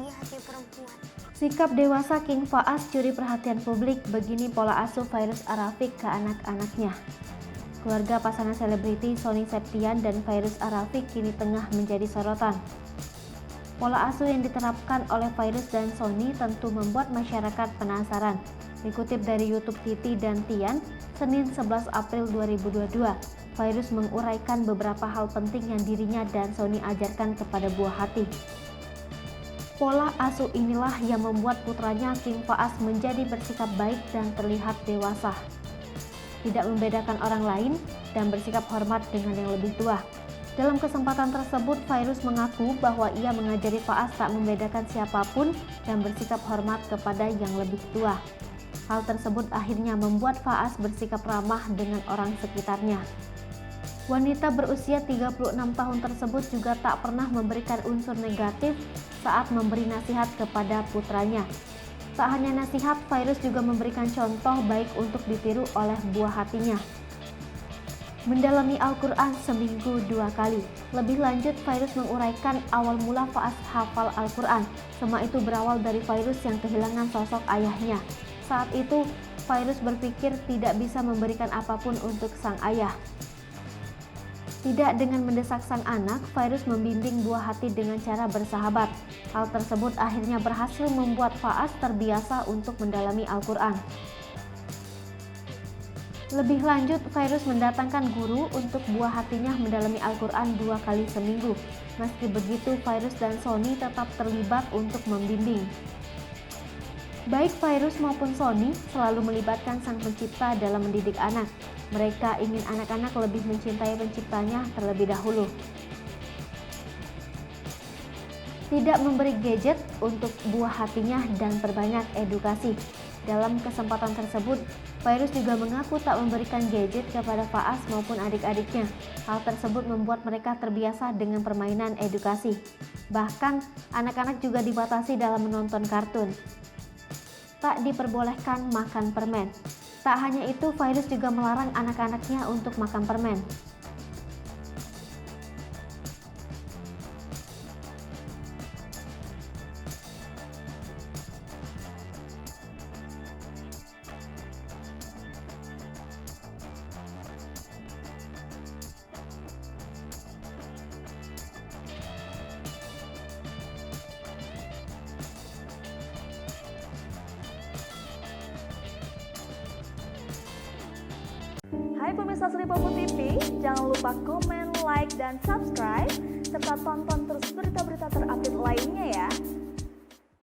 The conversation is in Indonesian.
bagi hati perempuan. Sikap dewasa King Faas curi perhatian publik, begini pola asuh Fairuz Arafik ke anak-anaknya. Keluarga pasangan selebriti Sony Septian dan Fairuz Arafik kini tengah menjadi sorotan. Pola asuh yang diterapkan oleh Fairuz dan Sony tentu membuat masyarakat penasaran. Dikutip dari YouTube Titi dan Tian, Senin 11 April 2022, Fairuz menguraikan beberapa hal penting yang dirinya dan Sony ajarkan kepada buah hati. Pola asuh inilah yang membuat putranya King Faas menjadi bersikap baik dan terlihat dewasa, tidak membedakan orang lain, dan bersikap hormat dengan yang lebih tua. Dalam kesempatan tersebut, Fairuz mengaku bahwa ia mengajari Faas tak membedakan siapapun dan bersikap hormat kepada yang lebih tua. Hal tersebut akhirnya membuat Faas bersikap ramah dengan orang sekitarnya. Wanita berusia 36 tahun tersebut juga tak pernah memberikan unsur negatif saat memberi nasihat kepada putranya. Tak hanya nasihat, Fairuz juga memberikan contoh baik untuk ditiru oleh buah hatinya. Mendalami Al-Quran seminggu 2 kali. Lebih lanjut, Fairuz menguraikan awal mula Faas hafal Al-Quran. Semua itu berawal dari Fairuz yang kehilangan sosok ayahnya. Saat itu, Fairuz berpikir tidak bisa memberikan apapun untuk sang ayah. Tidak dengan mendesak sang anak, Fairuz membimbing buah hati dengan cara bersahabat. Hal tersebut akhirnya berhasil membuat Faas terbiasa untuk mendalami Al-Quran. Lebih lanjut, Fairuz mendatangkan guru untuk buah hatinya mendalami Al-Quran 2 kali seminggu. Meski begitu, Fairuz dan Sony tetap terlibat untuk membimbing. Baik Fairuz maupun Sony selalu melibatkan sang pencipta dalam mendidik anak. Mereka ingin anak-anak lebih mencintai penciptanya terlebih dahulu. Tidak memberi gadget untuk buah hatinya dan perbanyak edukasi. Dalam kesempatan tersebut, Fairuz juga mengaku tak memberikan gadget kepada Faas maupun adik-adiknya. Hal tersebut membuat mereka terbiasa dengan permainan edukasi. Bahkan, anak-anak juga dibatasi dalam menonton kartun. Tak diperbolehkan makan permen. Tak hanya itu, Fairuz juga melarang anak-anaknya untuk makan permen. Hai pemirsa Sri Popo TV, jangan lupa komen, like, dan subscribe, serta tonton terus berita-berita terupdate lainnya